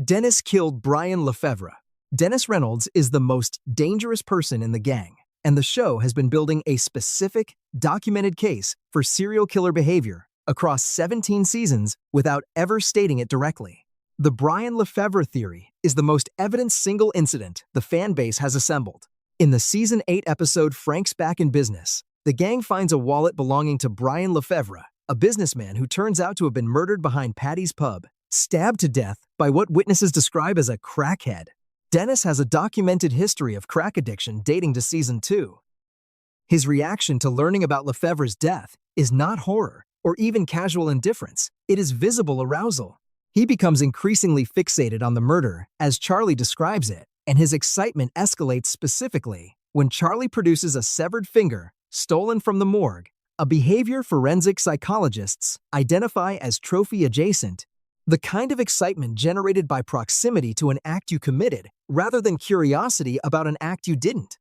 Dennis killed Brian Lefevre. Dennis Reynolds is the most dangerous person in the gang, and the show has been building a specific, documented case for serial killer behavior across 17 seasons without ever stating it directly. The Brian Lefevre theory is the most evident single incident the fan base has assembled. In the Season 8 episode Frank's Back in Business, the gang finds a wallet belonging to Brian Lefevre, a businessman who turns out to have been murdered behind Patty's Pub, stabbed to death by what witnesses describe as a crackhead. Dennis has a documented history of crack addiction dating to Season 2. His reaction to learning about Lefevre's death is not horror or even casual indifference, it is visible arousal. He becomes increasingly fixated on the murder, as Charlie describes it, and his excitement escalates specifically when Charlie produces a severed finger stolen from the morgue, a behavior forensic psychologists identify as trophy adjacent, the kind of excitement generated by proximity to an act you committed rather than curiosity about an act you didn't.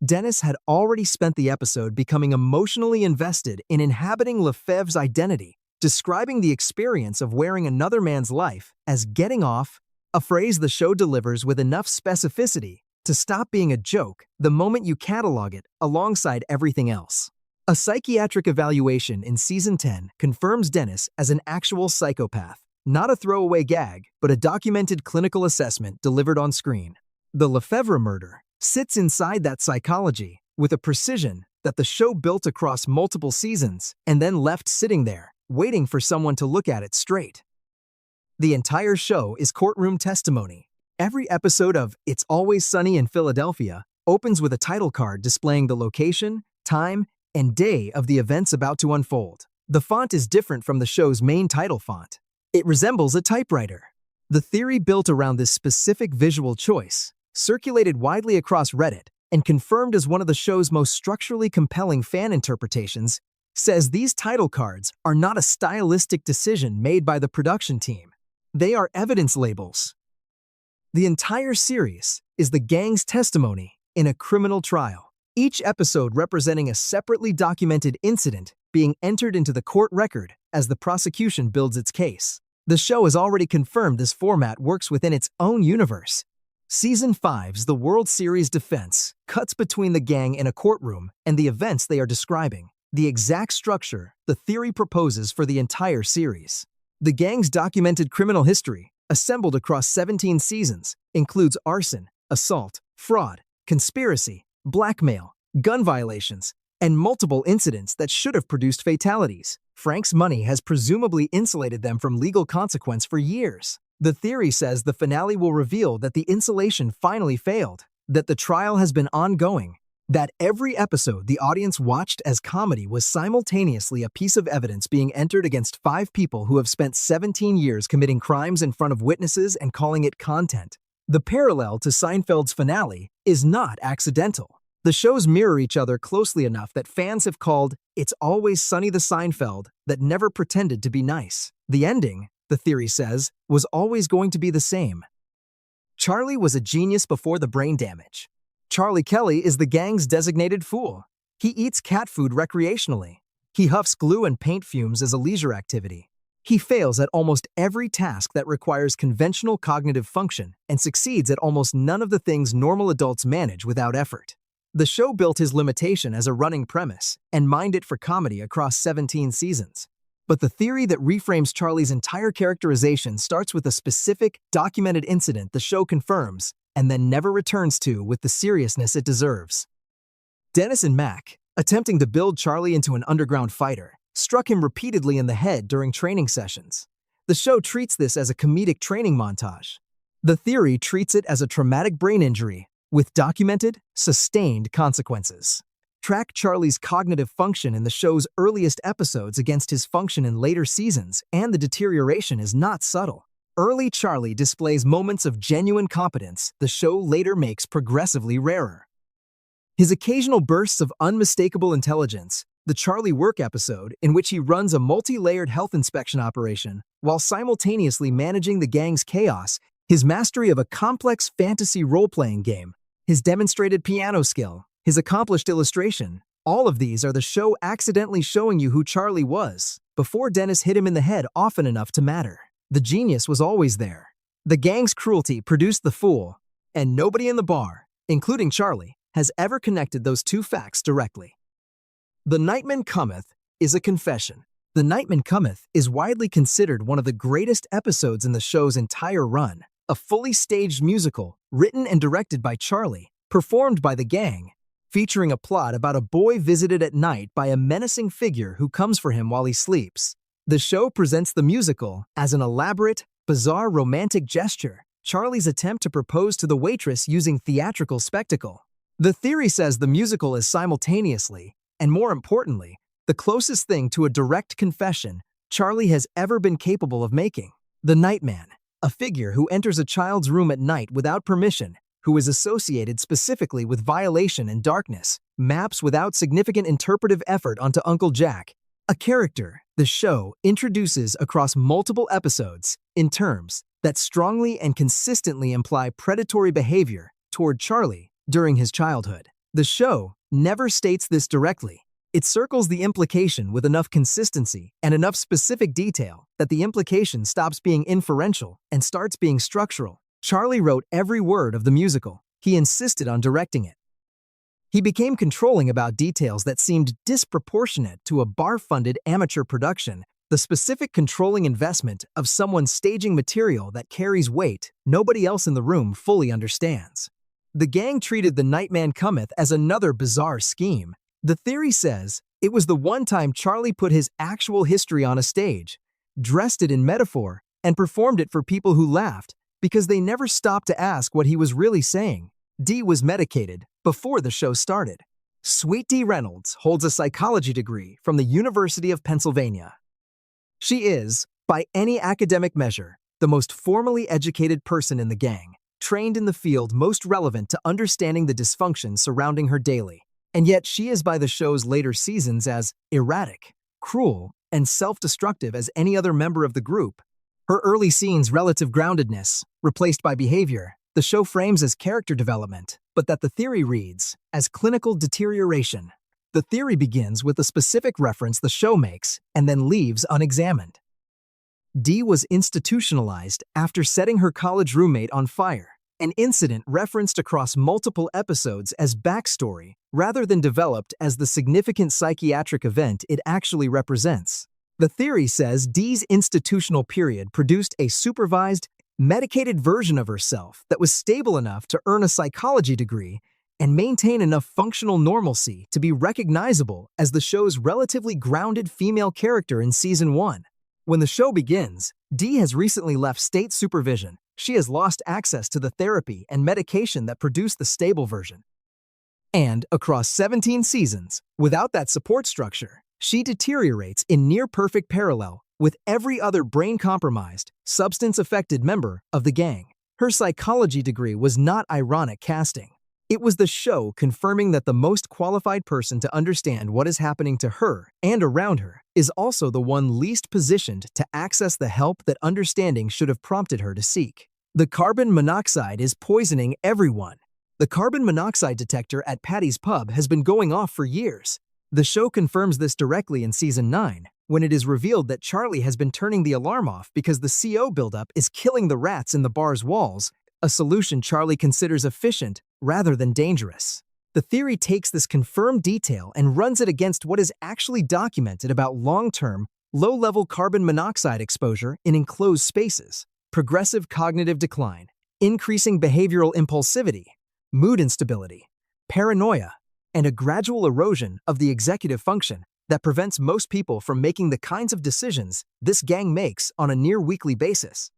Dennis had already spent the episode becoming emotionally invested in inhabiting Lefevre's identity, describing the experience of wearing another man's life as getting off, a phrase the show delivers with enough specificity to stop being a joke the moment you catalog it alongside everything else. A psychiatric evaluation in Season 10 confirms Dennis as an actual psychopath, not a throwaway gag, but a documented clinical assessment delivered on screen. The Lefevre murder sits inside that psychology with a precision that the show built across multiple seasons and then left sitting there, waiting for someone to look at it straight. The entire show is courtroom testimony. Every episode of It's Always Sunny in Philadelphia opens with a title card displaying the location, time, and day of the events about to unfold. The font is different from the show's main title font. It resembles a typewriter. The theory built around this specific visual choice, circulated widely across Reddit, and confirmed as one of the show's most structurally compelling fan interpretations, says these title cards are not a stylistic decision made by the production team. They are evidence labels. The entire series is the gang's testimony in a criminal trial, each episode representing a separately documented incident being entered into the court record as the prosecution builds its case. The show has already confirmed this format works within its own universe. Season 5's The World Series defense cuts between the gang in a courtroom and the events they are describing, the exact structure the theory proposes for the entire series. The gang's documented criminal history, assembled across 17 seasons, includes arson, assault, fraud, conspiracy, blackmail, gun violations, and multiple incidents that should have produced fatalities. Frank's money has presumably insulated them from legal consequence for years. The theory says the finale will reveal that the insulation finally failed, that the trial has been ongoing, that every episode the audience watched as comedy was simultaneously a piece of evidence being entered against 5 people who have spent 17 years committing crimes in front of witnesses and calling it content. The parallel to Seinfeld's finale is not accidental. The shows mirror each other closely enough that fans have called It's Always Sunny the Seinfeld that never pretended to be nice. The ending, the theory says, was always going to be the same. Charlie was a genius before the brain damage. Charlie Kelly is the gang's designated fool. He eats cat food recreationally. He huffs glue and paint fumes as a leisure activity. He fails at almost every task that requires conventional cognitive function and succeeds at almost none of the things normal adults manage without effort. The show built his limitation as a running premise and mined it for comedy across 17 seasons. But the theory that reframes Charlie's entire characterization starts with a specific, documented incident the show confirms and then never returns to with the seriousness it deserves. Dennis and Mac, attempting to build Charlie into an underground fighter, struck him repeatedly in the head during training sessions. The show treats this as a comedic training montage. The theory treats it as a traumatic brain injury with documented, sustained consequences. Track Charlie's cognitive function in the show's earliest episodes against his function in later seasons, and the deterioration is not subtle. Early Charlie displays moments of genuine competence the show later makes progressively rarer. His occasional bursts of unmistakable intelligence, the Charlie Work episode in which he runs a multi-layered health inspection operation while simultaneously managing the gang's chaos, his mastery of a complex fantasy role-playing game, his demonstrated piano skill, his accomplished illustration, all of these are the show accidentally showing you who Charlie was before Dennis hit him in the head often enough to matter. The genius was always there. The gang's cruelty produced the fool, and nobody in the bar, including Charlie, has ever connected those two facts directly. The Nightman Cometh is a confession. The Nightman Cometh is widely considered one of the greatest episodes in the show's entire run, a fully staged musical written and directed by Charlie, performed by the gang, featuring a plot about a boy visited at night by a menacing figure who comes for him while he sleeps. The show presents the musical as an elaborate, bizarre romantic gesture, Charlie's attempt to propose to the waitress using theatrical spectacle. The theory says the musical is simultaneously, and more importantly, the closest thing to a direct confession Charlie has ever been capable of making. The Nightman, a figure who enters a child's room at night without permission, who is associated specifically with violation and darkness, maps without significant interpretive effort onto Uncle Jack, a character the show introduces across multiple episodes in terms that strongly and consistently imply predatory behavior toward Charlie during his childhood. The show never states this directly. It circles the implication with enough consistency and enough specific detail that the implication stops being inferential and starts being structural. Charlie wrote every word of the musical. He insisted on directing it. He became controlling about details that seemed disproportionate to a bar-funded amateur production, the specific controlling investment of someone staging material that carries weight nobody else in the room fully understands. The gang treated The Nightman Cometh as another bizarre scheme. The theory says it was the one time Charlie put his actual history on a stage, dressed it in metaphor, and performed it for people who laughed because they never stopped to ask what he was really saying. Dee was medicated before the show started. Sweet Dee Reynolds holds a psychology degree from the University of Pennsylvania. She is, by any academic measure, the most formally educated person in the gang, trained in the field most relevant to understanding the dysfunction surrounding her daily. And yet she is by the show's later seasons as erratic, cruel, and self-destructive as any other member of the group. Her early scenes' relative groundedness, replaced by behavior, the show frames as character development, but that the theory reads as clinical deterioration. The theory begins with a specific reference the show makes and then leaves unexamined. Dee was institutionalized after setting her college roommate on fire, an incident referenced across multiple episodes as backstory rather than developed as the significant psychiatric event it actually represents. The theory says Dee's institutional period produced a supervised, medicated version of herself that was stable enough to earn a psychology degree and maintain enough functional normalcy to be recognizable as the show's relatively grounded female character in Season 1. When the show begins, Dee has recently left state supervision. She has lost access to the therapy and medication that produced the stable version. And across 17 seasons, without that support structure, she deteriorates in near-perfect parallel with every other brain-compromised, substance-affected member of the gang. Her psychology degree was not ironic casting. It was the show confirming that the most qualified person to understand what is happening to her and around her is also the one least positioned to access the help that understanding should have prompted her to seek. The carbon monoxide is poisoning everyone. The carbon monoxide detector at Patty's Pub has been going off for years. The show confirms this directly in Season 9, when it is revealed that Charlie has been turning the alarm off because the CO buildup is killing the rats in the bar's walls, a solution Charlie considers efficient rather than dangerous. The theory takes this confirmed detail and runs it against what is actually documented about long-term, low-level carbon monoxide exposure in enclosed spaces, progressive cognitive decline, increasing behavioral impulsivity, mood instability, paranoia, and a gradual erosion of the executive function that prevents most people from making the kinds of decisions this gang makes on a near-weekly basis.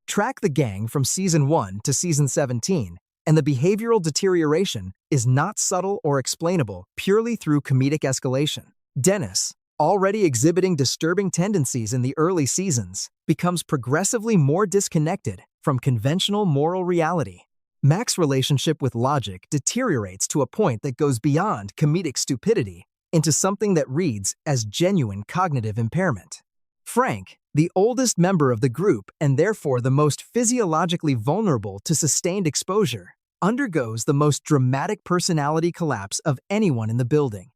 Track the gang from Season 1 to Season 17, and the behavioral deterioration is not subtle or explainable purely through comedic escalation. Dennis, already exhibiting disturbing tendencies in the early seasons, becomes progressively more disconnected from conventional moral reality. Mac's relationship with logic deteriorates to a point that goes beyond comedic stupidity into something that reads as genuine cognitive impairment. Frank, the oldest member of the group and therefore the most physiologically vulnerable to sustained exposure, undergoes the most dramatic personality collapse of anyone in the building.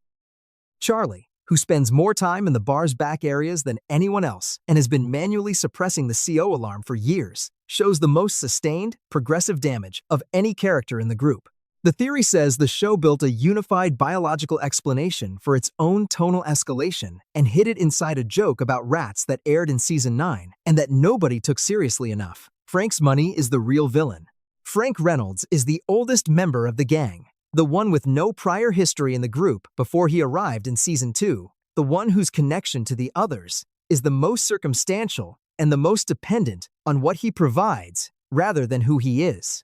Charlie, who spends more time in the bar's back areas than anyone else and has been manually suppressing the CO alarm for years, shows the most sustained, progressive damage of any character in the group. The theory says the show built a unified biological explanation for its own tonal escalation and hid it inside a joke about rats that aired in season 9 and that nobody took seriously enough. Frank's money is the real villain. Frank Reynolds is the oldest member of the gang, the one with no prior history in the group before he arrived in season 2, the one whose connection to the others is the most circumstantial and the most dependent on what he provides rather than who he is.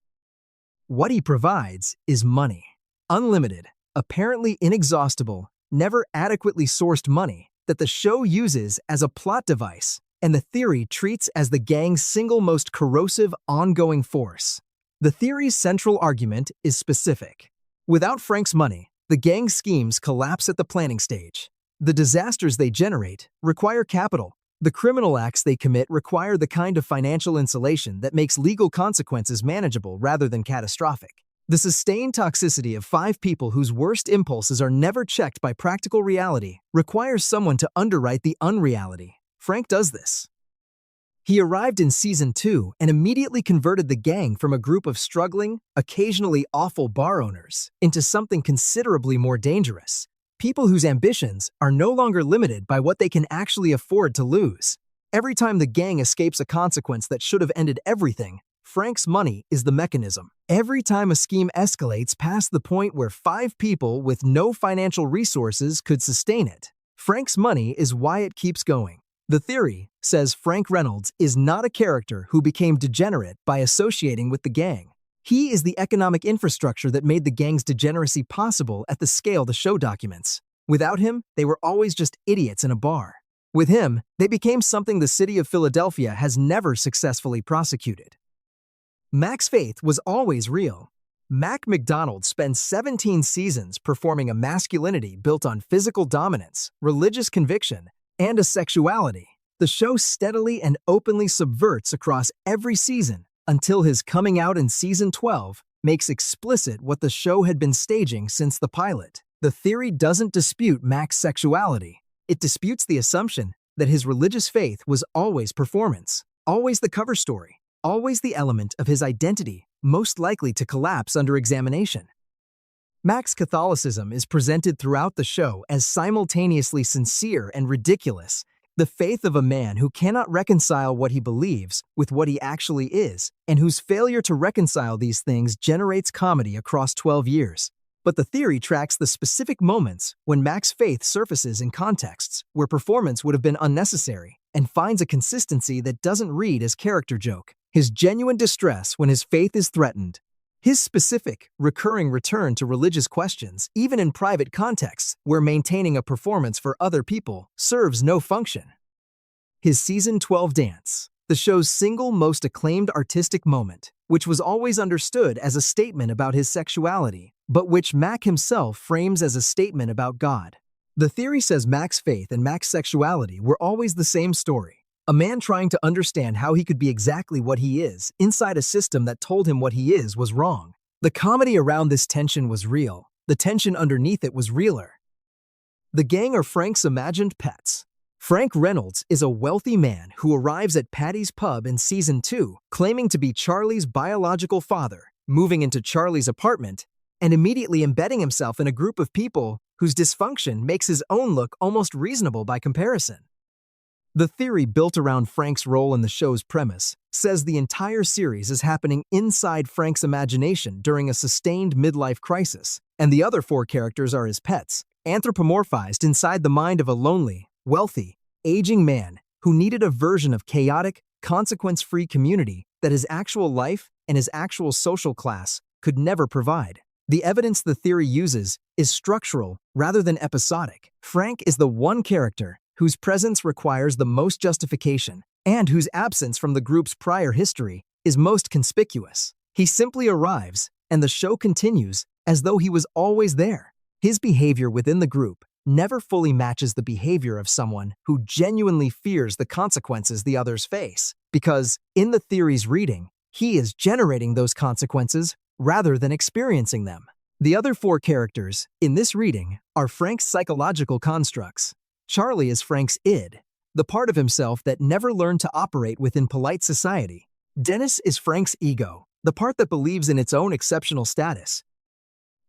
What he provides is money. Unlimited, apparently inexhaustible, never adequately sourced money that the show uses as a plot device and the theory treats as the gang's single most corrosive ongoing force. The theory's central argument is specific. Without Frank's money, the gang's schemes collapse at the planning stage. The disasters they generate require capital. The criminal acts they commit require the kind of financial insulation that makes legal consequences manageable rather than catastrophic. The sustained toxicity of 5 people whose worst impulses are never checked by practical reality requires someone to underwrite the unreality. Frank does this. He arrived in season 2 and immediately converted the gang from a group of struggling, occasionally awful bar owners into something considerably more dangerous. People whose ambitions are no longer limited by what they can actually afford to lose. Every time the gang escapes a consequence that should have ended everything, Frank's money is the mechanism. Every time a scheme escalates past the point where 5 people with no financial resources could sustain it, Frank's money is why it keeps going. The theory says Frank Reynolds is not a character who became degenerate by associating with the gang. He is the economic infrastructure that made the gang's degeneracy possible at the scale the show documents. Without him, they were always just idiots in a bar. With him, they became something the city of Philadelphia has never successfully prosecuted. Mac's faith was always real. Mac McDonald spends 17 seasons performing a masculinity built on physical dominance, religious conviction, and a sexuality the show steadily and openly subverts across every season, until his coming out in season 12 makes explicit what the show had been staging since the pilot. The theory doesn't dispute Mac's sexuality. It disputes the assumption that his religious faith was always performance, always the cover story, always the element of his identity most likely to collapse under examination. Mac's Catholicism is presented throughout the show as simultaneously sincere and ridiculous, the faith of a man who cannot reconcile what he believes with what he actually is, and whose failure to reconcile these things generates comedy across 12 years. But the theory tracks the specific moments when Mac's faith surfaces in contexts where performance would have been unnecessary, and finds a consistency that doesn't read as character joke. His genuine distress when his faith is threatened. His specific, recurring return to religious questions, even in private contexts where maintaining a performance for other people serves no function. His season 12 dance, the show's single most acclaimed artistic moment, which was always understood as a statement about his sexuality, but which Mac himself frames as a statement about God. The theory says Mac's faith and Mac's sexuality were always the same story. A man trying to understand how he could be exactly what he is inside a system that told him what he is was wrong. The comedy around this tension was real. The tension underneath it was realer. The gang are Frank's imagined pets. Frank Reynolds is a wealthy man who arrives at Patty's pub in season 2, claiming to be Charlie's biological father, moving into Charlie's apartment, and immediately embedding himself in a group of people whose dysfunction makes his own look almost reasonable by comparison. The theory built around Frank's role in the show's premise says the entire series is happening inside Frank's imagination during a sustained midlife crisis, and the other 4 characters are his pets, anthropomorphized inside the mind of a lonely, wealthy, aging man who needed a version of chaotic, consequence-free community that his actual life and his actual social class could never provide. The evidence the theory uses is structural rather than episodic. Frank is the one character whose presence requires the most justification, and whose absence from the group's prior history is most conspicuous. He simply arrives, and the show continues as though he was always there. His behavior within the group never fully matches the behavior of someone who genuinely fears the consequences the others face, because, in the theory's reading, he is generating those consequences rather than experiencing them. The other 4 characters, in this reading, are Frank's psychological constructs. Charlie is Frank's id, the part of himself that never learned to operate within polite society. Dennis is Frank's ego, the part that believes in its own exceptional status.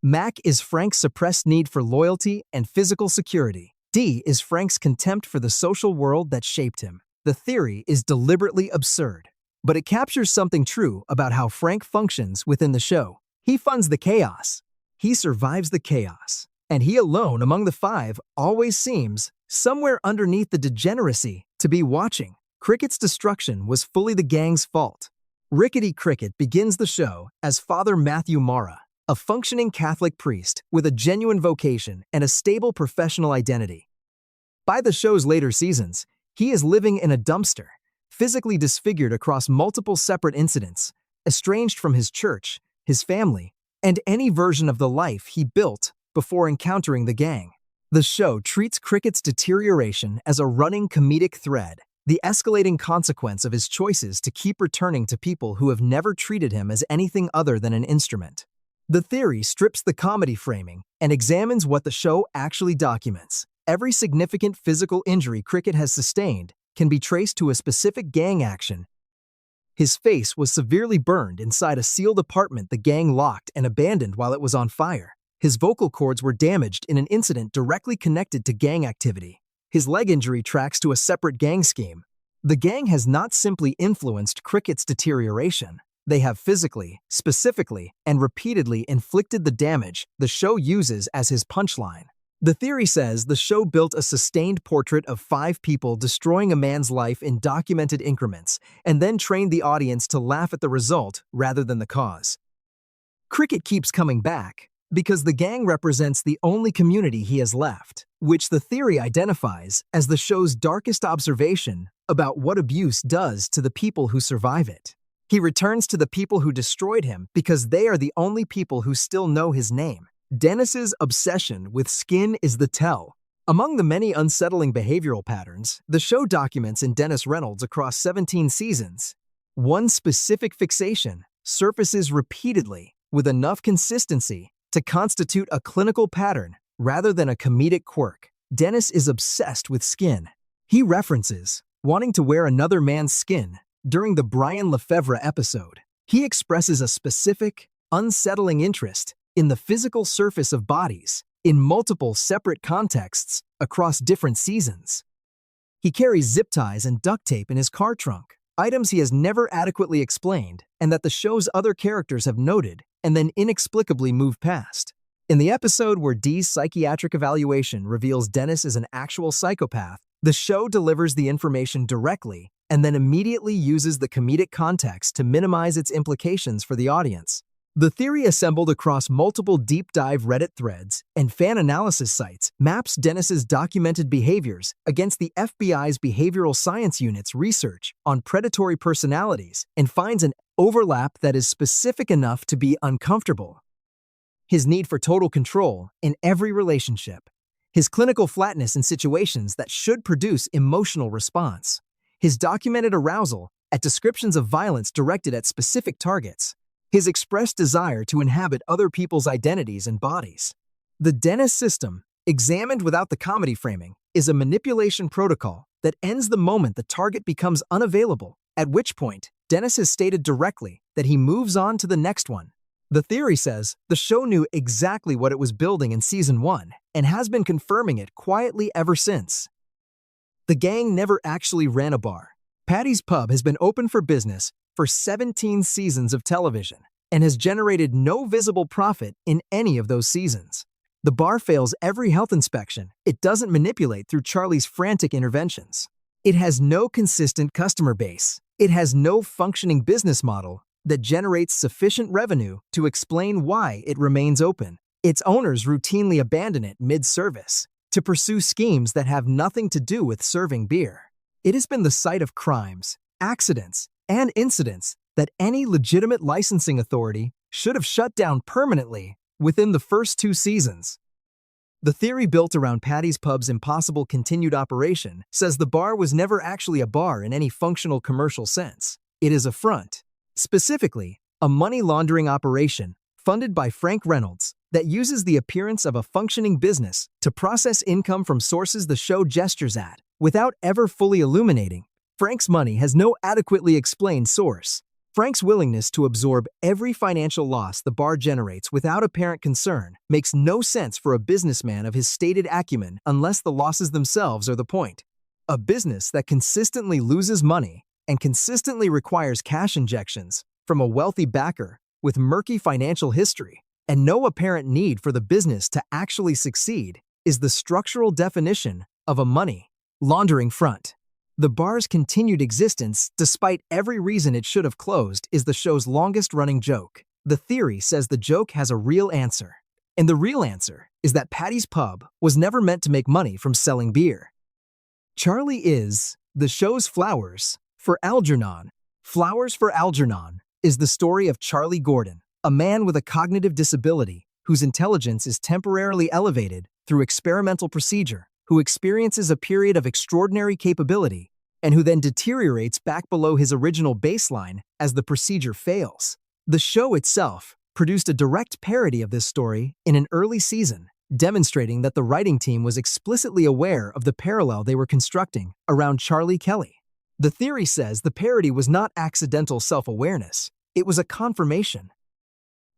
Mac is Frank's suppressed need for loyalty and physical security. D is Frank's contempt for the social world that shaped him. The theory is deliberately absurd, but it captures something true about how Frank functions within the show. He funds the chaos. He survives the chaos. And he alone among the five always seems, somewhere underneath the degeneracy, to be watching. Cricket's destruction was fully the gang's fault. Rickety Cricket begins the show as Father Matthew Mara, a functioning Catholic priest with a genuine vocation and a stable professional identity. By the show's later seasons, he is living in a dumpster, physically disfigured across multiple separate incidents, estranged from his church, his family, and any version of the life he built before encountering the gang. The show treats Cricket's deterioration as a running comedic thread, the escalating consequence of his choices to keep returning to people who have never treated him as anything other than an instrument. The theory strips the comedy framing and examines what the show actually documents. Every significant physical injury Cricket has sustained can be traced to a specific gang action. His face was severely burned inside a sealed apartment the gang locked and abandoned while it was on fire. His vocal cords were damaged in an incident directly connected to gang activity. His leg injury tracks to a separate gang scheme. The gang has not simply influenced Cricket's deterioration. They have physically, specifically, and repeatedly inflicted the damage the show uses as his punchline. The theory says the show built a sustained portrait of 5 people destroying a man's life in documented increments, and then trained the audience to laugh at the result rather than the cause. Cricket keeps coming back because the gang represents the only community he has left, which the theory identifies as the show's darkest observation about what abuse does to the people who survive it. He returns to the people who destroyed him because they are the only people who still know his name. Dennis's obsession with skin is the tell. Among the many unsettling behavioral patterns the show documents in Dennis Reynolds across 17 seasons, one specific fixation surfaces repeatedly with enough consistency to constitute a clinical pattern rather than a comedic quirk. Dennis is obsessed with skin. He references wanting to wear another man's skin during the Brian Lefevre episode. He expresses a specific, unsettling interest in the physical surface of bodies in multiple separate contexts across different seasons. He carries zip ties and duct tape in his car trunk, items he has never adequately explained and that the show's other characters have noted and then inexplicably moved past. In the episode where Dee's psychiatric evaluation reveals Dennis is an actual psychopath, the show delivers the information directly and then immediately uses the comedic context to minimize its implications for the audience. The theory assembled across multiple deep-dive Reddit threads and fan analysis sites maps Dennis's documented behaviors against the FBI's Behavioral Science Unit's research on predatory personalities and finds an overlap that is specific enough to be uncomfortable. His need for total control in every relationship. His clinical flatness in situations that should produce emotional response. His documented arousal at descriptions of violence directed at specific targets. His expressed desire to inhabit other people's identities and bodies. The Dennis system, examined without the comedy framing, is a manipulation protocol that ends the moment the target becomes unavailable, at which point Dennis has stated directly that he moves on to the next one. The theory says the show knew exactly what it was building in Season 1 and has been confirming it quietly ever since. The gang never actually ran a bar. Patty's Pub has been open for business for 17 seasons of television and has generated no visible profit in any of those seasons. The bar fails every health inspection it doesn't manipulate through Charlie's frantic interventions. It has no consistent customer base. It has no functioning business model that generates sufficient revenue to explain why it remains open. Its owners routinely abandon it mid-service to pursue schemes that have nothing to do with serving beer. It has been the site of crimes, accidents, and incidents that any legitimate licensing authority should have shut down permanently within the first 2 seasons. The theory built around Patty's Pub's impossible continued operation says the bar was never actually a bar in any functional commercial sense. It is a front, specifically a money laundering operation funded by Frank Reynolds that uses the appearance of a functioning business to process income from sources the show gestures at without ever fully illuminating. Frank's money has no adequately explained source. Frank's willingness to absorb every financial loss the bar generates without apparent concern makes no sense for a businessman of his stated acumen unless the losses themselves are the point. A business that consistently loses money and consistently requires cash injections from a wealthy backer with murky financial history and no apparent need for the business to actually succeed is the structural definition of a money laundering front. The bar's continued existence, despite every reason it should have closed, is the show's longest-running joke. The theory says the joke has a real answer. And the real answer is that Patty's Pub was never meant to make money from selling beer. Charlie is the show's Flowers for Algernon. Flowers for Algernon is the story of Charlie Gordon, a man with a cognitive disability whose intelligence is temporarily elevated through experimental procedure, who experiences a period of extraordinary capability and who then deteriorates back below his original baseline as the procedure fails. The show itself produced a direct parody of this story in an early season, demonstrating that the writing team was explicitly aware of the parallel they were constructing around Charlie Kelly. The theory says the parody was not accidental self-awareness, it was a confirmation.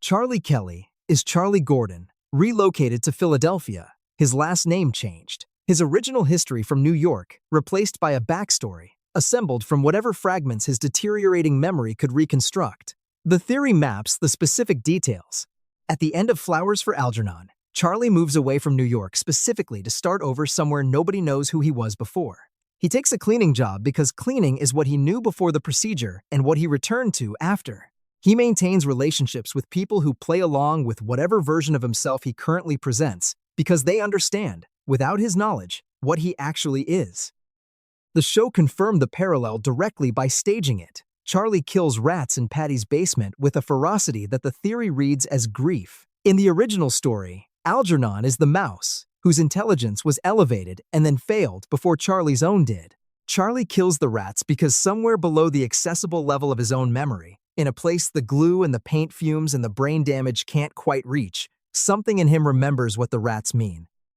Charlie Kelly is Charlie Gordon, relocated to Philadelphia, his last name changed, his original history from New York replaced by a backstory, assembled from whatever fragments his deteriorating memory could reconstruct. The theory maps the specific details. At the end of Flowers for Algernon, Charlie moves away from New York specifically to start over somewhere nobody knows who he was before. He takes a cleaning job because cleaning is what he knew before the procedure and what he returned to after. He maintains relationships with people who play along with whatever version of himself he currently presents because they understand, without his knowledge, what he actually is. The show confirmed the parallel directly by staging it. Charlie kills rats in Patty's basement with a ferocity that the theory reads as grief. In the original story, Algernon is the mouse, whose intelligence was elevated and then failed before Charlie's own did. Charlie kills the rats because somewhere below the accessible level of his own memory, in a place the glue and the paint fumes and the brain damage can't quite reach, something in him remembers what the rats mean.